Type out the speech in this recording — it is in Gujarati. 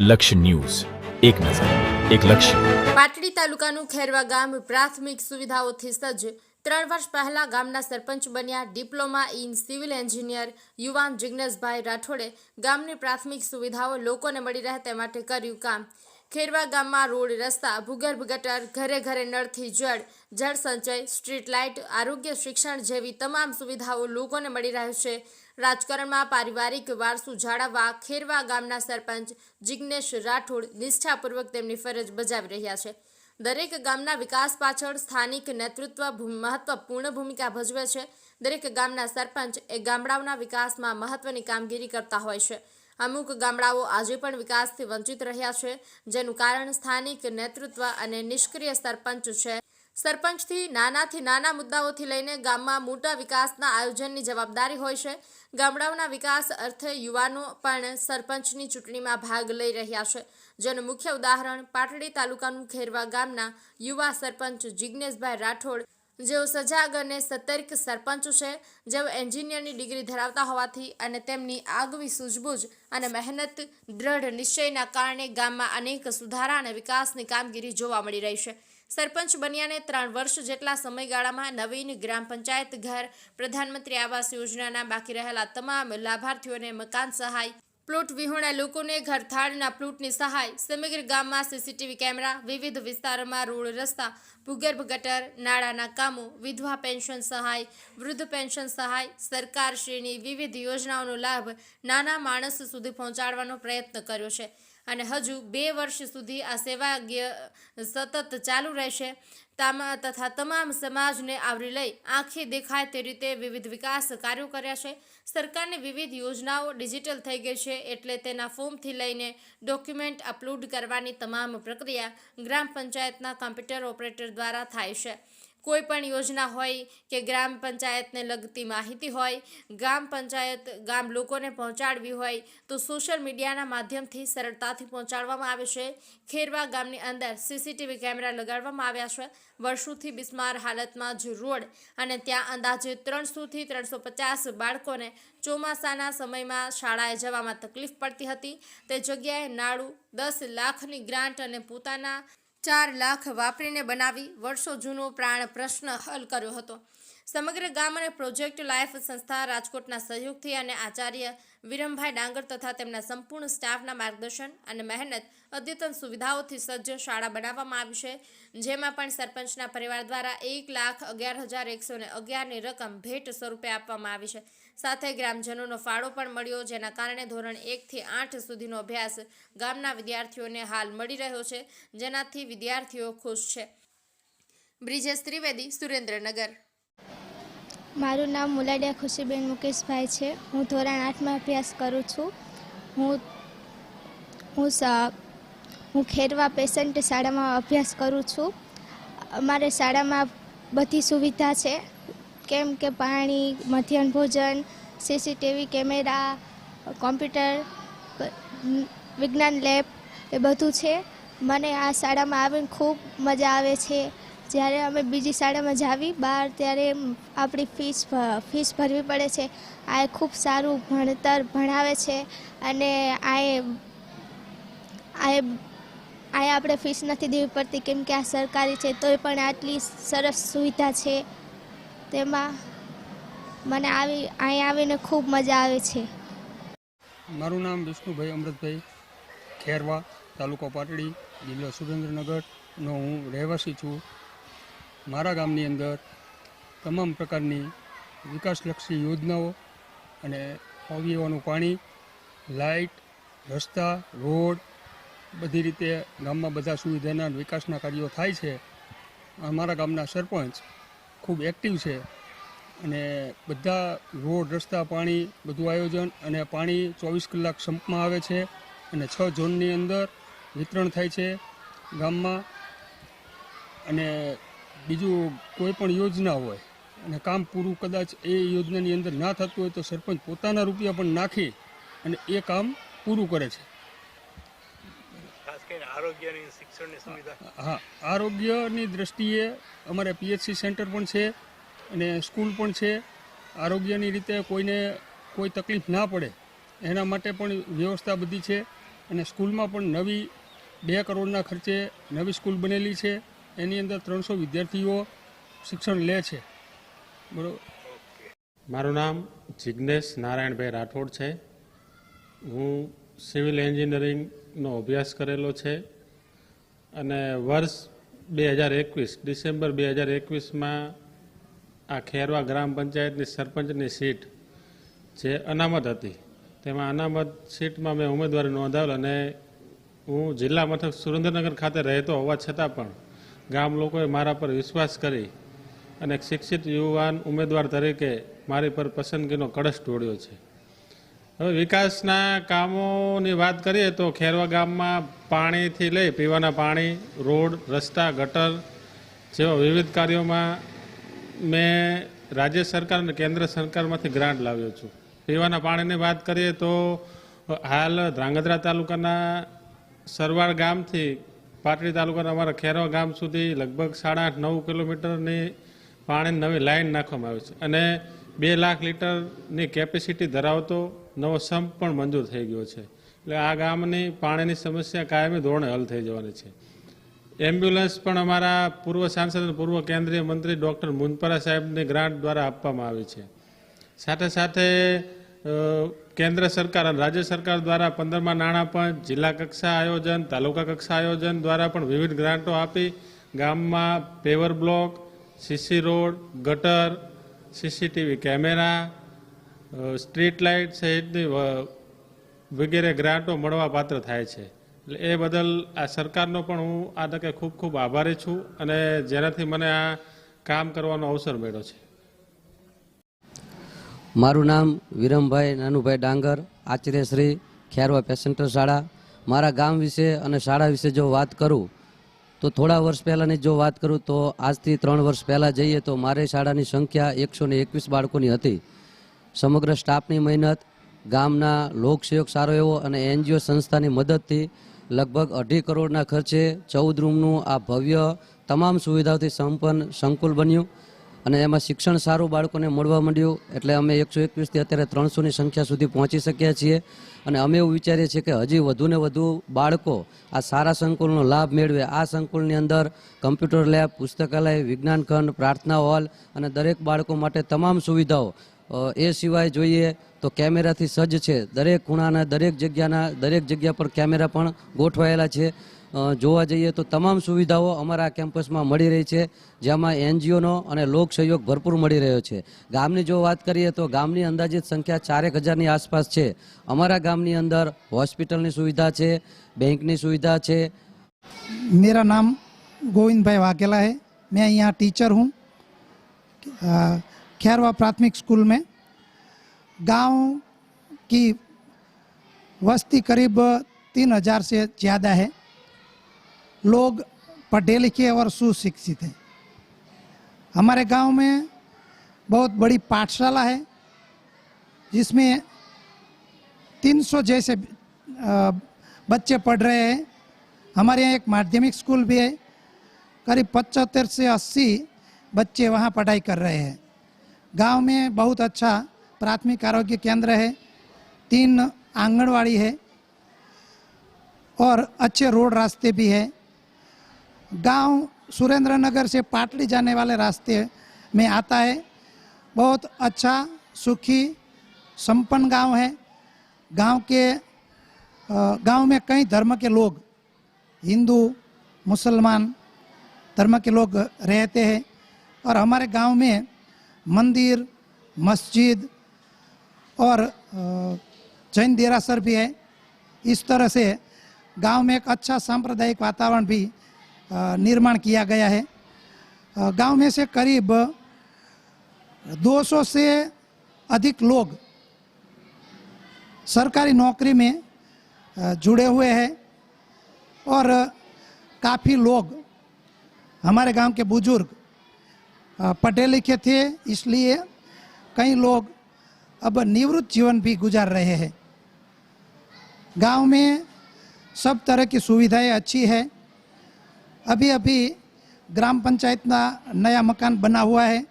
લક્ષ્ય ન્યૂઝ, એક નજર, એક લક્ષ્ય. પાટડી તાલુકાનું ખેરવા ગામ પ્રાથમિક સુવિધાઓથી સજ્જ 3 વર્ષ પહેલા ગામના સરપંચ બન્યા ડિપ્લોમા ઇન સિવિલ એન્જિનિયર યુવાન જિગ્નેશભાઈ રાઠોડે ગામની પ્રાથમિક સુવિધાઓ લોકોને મળી રહે તે માટે કર્યું કામ. ખેરવા ગામમાં રોડ, રસ્તા, ભૂગર્ભ ગટર, ઘરે ઘરે નળથી જળ સંચય, સ્ટ્રીટ લાઇટ, આરોગ્ય, શિક્ષણ જેવી તમામ સુવિધાઓ લોકોને મળી રહે છે. રાજકારણમાં પારિવારિક વારસો જાળવવા ખેરવા ગામના સરપંચ જિગ્નેશ રાઠોડ નિષ્ઠાપૂર્વક તેમની ફરજ બજાવી રહ્યા છે. દરેક ગામના વિકાસ પાછળ સ્થાનિક નેતૃત્વ મહત્વપૂર્ણ ભૂમિકા ભજવે છે. દરેક ગામના સરપંચ એ ગામડાઓના વિકાસમાં મહત્વની કામગીરી કરતા હોય છે. અમુક ગામડાઓ આજે પણ વિકાસથી વંચિત રહ્યા છે, જેનું કારણ સ્થાનિક નેતૃત્વ અને નિષ્ક્રિય સરપંચ છે. સરપંચથી નાના મુદ્દાઓથી લઈને ગામમાં મોટા વિકાસના આયોજનની જવાબદારી હોય છે. ગામડાઓના વિકાસ અર્થે યુવાનો પણ સરપંચની ચૂંટણીમાં ભાગ લઈ રહ્યા છે, જેનું મુખ્ય ઉદાહરણ પાટડી તાલુકાનું ખેરવા ગામના યુવા સરપંચ જિગ્નેશભાઈ રાઠોડ, જેઓ સજાગ અને સતર્ક સરપંચ છે. જેઓ એન્જિનિયરની ડિગ્રી ધરાવતા હોવાથી અને તેમની આગવી સૂઝબૂઝ અને મહેનત, દ્રઢ નિશ્ચયના કારણે ગામમાં અનેક સુધારા અને વિકાસની કામગીરી જોવા મળી રહી છે. સરપંચ બન્યાને 3 વર્ષ જેટલા સમયગાળામાં નવીન ગ્રામ પંચાયત ઘર, પ્રધાનમંત્રી આવાસ યોજનાના બાકી રહેલા તમામ લાભાર્થીઓને મકાન સહાય, પ્લોટ વિહોણા લોકોને ઘરથાળના પ્લોટની સહાય, સમગ્ર ગામમાં સીસીટીવી કેમેરા, વિવિધ વિસ્તારોમાં રોડ, રસ્તા, ભૂગર્ભ ગટર, નાળાના કામો, વિધવા પેન્શન સહાય, વૃદ્ધ પેન્શન સહાય, સરકારશ્રીની વિવિધ યોજનાઓનો લાભ નાના માણસ સુધી પહોંચાડવાનો પ્રયત્ન કર્યો છે. અને હજુ 2 વર્ષ સુધી આ સેવાગ્ય સતત ચાલુ રહેશે. તથા તમામ સમાજને આવરી લઈ આંખે દેખાય તે રીતે વિવિધ વિકાસ કાર્યો કર્યા છે. સરકારની વિવિધ યોજનાઓ ડિજિટલ થઈ ગઈ છે, એટલે તેના ફોર્મથી લઈને ડોક્યુમેન્ટ અપલોડ કરવાની તમામ પ્રક્રિયા ગ્રામ પંચાયતના કમ્પ્યુટર ઓપરેટર દ્વારા થાય છે. કોઈ પણ યોજના હોય કે ગ્રામ પંચાયતને લગતી માહિતી હોય, ગામ લોકોને પહોંચાડવી હોય તો સોશિયલ મીડિયાના માધ્યમથી સરળતાથી પહોંચાડવામાં આવે છે. ખેરવા ગામની અંદર સીસીટીવી કેમેરા લગાડવામાં આવ્યા છે. વર્ષોથી બિસ્માર હાલતમાં જ રોડ અને ત્યાં અંદાજે 300 થી 350 બાળકોને ચોમાસાના સમયમાં શાળાએ જવામાં તકલીફ પડતી હતી. તે જગ્યાએ નાળું 10 લાખની ગ્રાન્ટ અને પોતાના 4 લાખ વાપરીને બનાવી વર્ષો જૂનો પ્રાણ પ્રશ્ન હલ કર્યો હતો. સમગ્ર ગામ અને પ્રોજેક્ટ લાઈફ સંસ્થા રાજકોટના સહયોગથી અને આચાર્ય વિરમભાઈ ડાંગર તથા તેમના સંપૂર્ણ સ્ટાફના માર્ગદર્શન અને મહેનત અદ્યતન સુવિધાઓથી સજ્જ શાળા બનાવવામાં આવી છે. જેમાં પણ સરપંચના પરિવાર દ્વારા 1,11,111ની રકમ ભેટ સ્વરૂપે આપવામાં આવી છે. સાથે ગ્રામજનોનો ફાળો પણ મળ્યો, જેના કારણે ધોરણ 1 થી 8 સુધીનો અભ્યાસ ગામના વિદ્યાર્થીઓને હાલ મળી રહ્યો છે, જેનાથી વિદ્યાર્થીઓ ખુશ છે. બ્રિજેશ ત્રિવેદી, સુરેન્દ્રનગર. મારું નામ મુલાડિયા ખુશીબેન મુકેશભાઈ છે. હું ધોરણ 8માં અભ્યાસ કરું છું. હું ખેરવા પેશન્ટ શાળામાં અભ્યાસ કરું છું. અમારે શાળામાં બધી સુવિધા છે, કેમ કે પાણી, મધ્યાહન ભોજન, સીસીટીવી કેમેરા, કોમ્પ્યુટર, વિજ્ઞાન લેબ એ બધું છે. મને આ શાળામાં આવીને ખૂબ મજા આવે છે. જ્યારે અમે બીજી શાળામાં જાવી બહાર ત્યારે આપણી ફીસ ભરવી પડે છે. આ ખૂબ સારું ભણતર ભણાવે છે અને આ આપણે ફીસ નથી દેવી પડતી, કેમ કે આ સરકારી છે, તોય પણ આટલી સરસ સુવિધા છે. તેમાં મને અહીં આવીને ખૂબ મજા આવે છે. મારું નામ વિષ્ણુભાઈ અમૃતભાઈ, ખેરવા, તાલુકો પાટડી, જિલ્લો સુરેન્દ્રનગરનો હું રહેવાસી છું. મારા ગામની અંદર તમામ પ્રકારની વિકાસલક્ષી યોજનાઓ અને પીવાનું પાણી, લાઇટ, રસ્તા, રોડ, બધી રીતે ગામમાં બધા સુવિધાના વિકાસના કાર્યો થાય છે. અમારા ગામના સરપંચ ખૂબ એક્ટિવ છે અને બધા રોડ, રસ્તા, પાણી બધું આયોજન અને પાણી 24 કલાક સંપમાં આવે છે અને 6 ઝોનની અંદર વિતરણ થાય છે ગામમાં. અને બીજું કોઈ પણ યોજના હોય અને કામ પૂરું કદાચ એ યોજનાની અંદર ના થતું હોય તો સરપંચ પોતાના રૂપિયા પણ નાખી અને એ કામ પૂરું કરે છે. હા, આરોગ્યની દ્રષ્ટિએ અમારે PHC સેન્ટર પણ છે અને સ્કૂલ પણ છે. આરોગ્યની રીતે કોઈને કોઈ તકલીફ ના પડે એના માટે પણ વ્યવસ્થા બધી છે. અને સ્કૂલમાં પણ નવી 2 કરોડના ખર્ચે નવી સ્કૂલ બનેલી છે. એની અંદર 300 વિદ્યાર્થીઓ શિક્ષણ લે છે. બરોબર. મારું નામ જિજ્ઞેશ નારાયણભાઈ રાઠોડ છે. હું સિવિલ એન્જિનિયરિંગનો અભ્યાસ કરેલો છે અને વર્ષ 2021 ડિસેમ્બર 2021માં આ ખેરવા ગ્રામ પંચાયતની સરપંચની સીટ જે અનામત હતી તેમાં અનામત સીટમાં મેં ઉમેદવારી નોંધાવેલ અને હું જિલ્લા મથક સુરેન્દ્રનગર ખાતે રહેતો હોવા છતાં પણ ગામ લોકોએ મારા પર વિશ્વાસ કરી અને એક શિક્ષિત યુવાન ઉમેદવાર તરીકે મારી પર પસંદગીનો કળશ ઢોળ્યો છે. હવે વિકાસના કામોની વાત કરીએ તો ખેરવા ગામમાં પાણીથી લઈ પીવાના પાણી, રોડ, રસ્તા, ગટર જેવા વિવિધ કાર્યોમાં મેં રાજ્ય સરકાર અને કેન્દ્ર સરકારમાંથી ગ્રાન્ટ લાવ્યો છું. પીવાના પાણીની વાત કરીએ તો હાલ ધ્રાંગધ્રા તાલુકાના સરવાળ ગામથી પાટડી તાલુકાના અમારા ખેરવા ગામ સુધી લગભગ 8.5-9 કિલોમીટરની પાણીની નવી લાઈન નાખવામાં આવી છે અને 2 લાખ લીટરની કેપેસિટી ધરાવતો નવો સંપ પણ મંજૂર થઈ ગયો છે. એટલે આ ગામની પાણીની સમસ્યા કાયમી ધોરણે હલ થઈ જવાની છે. એમ્બ્યુલન્સ પણ અમારા પૂર્વ સાંસદ અને પૂર્વ કેન્દ્રીય મંત્રી ડૉક્ટર મુનપરા સાહેબની ગ્રાન્ટ દ્વારા આપવામાં આવી છે. સાથે સાથે કેન્દ્ર સરકાર અને રાજ્ય સરકાર દ્વારા 15મા નાણાં પંચ, જિલ્લા કક્ષા આયોજન, તાલુકા કક્ષા આયોજન દ્વારા પણ વિવિધ ગ્રાન્ટો આપી ગામમાં પેવર બ્લોક, સીસી રોડ, ગટર, સીસીટીવી કેમેરા, સ્ટ્રીટ લાઇટ સહિતની વગેરે ગ્રાન્ટો મળવા પાત્ર થાય છે. એટલે એ બદલ આ સરકારનો પણ હું આ તકે ખૂબ ખૂબ આભારી છું અને જેનાથી મને આ કામ કરવાનો અવસર મળ્યો છે. મારું નામ વિરમભાઈ નાનુભાઈ ડાંગર, આચાર્ય શ્રી ખેરવા પેસેન્ટર શાળા. મારા ગામ વિશે અને શાળા વિશે જો વાત કરું તો થોડા વર્ષ પહેલાંની જો વાત કરું તો આજથી 3 વર્ષ પહેલાં જઈએ તો મારી શાળાની સંખ્યા 121 બાળકોની હતી. સમગ્ર સ્ટાફની મહેનત, ગામના લોકસહયોગ સારો એવો અને એનજીઓ સંસ્થાની મદદથી લગભગ 2.5 કરોડના ખર્ચે 14 રૂમનું આ ભવ્ય તમામ સુવિધાઓથી સંપન્ન સંકુલ બન્યું અને એમાં શિક્ષણ સારું બાળકોને મળવા માંડ્યું. એટલે અમે 121થી અત્યારે 300ની સંખ્યા સુધી પહોંચી શક્યા છીએ અને અમે એવું વિચારીએ છીએ કે હજી વધુને વધુ બાળકો આ સારા સંકુલનો લાભ મેળવે. આ સંકુલની અંદર કમ્પ્યુટર લેબ, પુસ્તકાલય, વિજ્ઞાન ખંડ, પ્રાર્થના હોલ અને દરેક બાળકો માટે તમામ સુવિધાઓ. એ સિવાય જોઈએ તો કેમેરાથી સજ્જ છે. દરેક ખૂણાના દરેક જગ્યા પર કેમેરા પણ ગોઠવાયેલા છે. જોવા જઈએ તો તમામ સુવિધાઓ અમારા કેમ્પસમાં મળી રહી છે, જેમાં એનજીઓનો અને લોક સહયોગ ભરપૂર મળી રહ્યો છે. ગામની જો વાત કરીએ તો ગામની અંદાજિત સંખ્યા 4,000ની આસપાસ છે. અમારા ગામની અંદર હોસ્પિટલની સુવિધા છે, બેંકની सुविधा है। मेरा नाम गोविंद भाई वाघेला है। मैं यहाँ टीचर हूँ खेरवा प्राथमिक स्कूल में। गांव की वस्ती करीब 3,000 से ज़्यादा है। लोग पढ़े लिखे और सुशिक्षित हैं। हमारे गांव में बहुत बड़ी पाठशाला है जिसमें 300 जैसे बच्चे पढ़ रहे हैं। हमारे यहाँ एक माध्यमिक स्कूल भी है, करीब 75 से 80 बच्चे वहाँ पढ़ाई कर रहे हैं। गांव में बहुत अच्छा प्राथमिक आरोग्य केंद्र है, 3 आंगनवाड़ी है और अच्छे रोड रास्ते भी है। गांव सुरेंद्रनगर से पाटड़ी जाने वाले रास्ते में आता है। बहुत अच्छा सुखी संपन्न गांव है। गांव में कई धर्म के लोग, हिंदू मुसलमान धर्म के लोग रहते हैं और हमारे गांव में मंदिर, मस्जिद और जैन देरासर भी है। इस तरह से गांव में एक अच्छा सांप्रदायिक वातावरण भी निर्माण किया गया है। गांव में से करीब 200 से अधिक लोग सरकारी नौकरी में जुड़े हुए हैं और काफ़ी लोग हमारे गांव के बुजुर्ग पढ़े लिखे थे, इसलिए कई लोग अब निवृत्त जीवन भी गुजार रहे हैं। गांव में सब तरह की सुविधाएं अच्छी है। अभी ग्राम पंचायत का नया मकान बना हुआ है।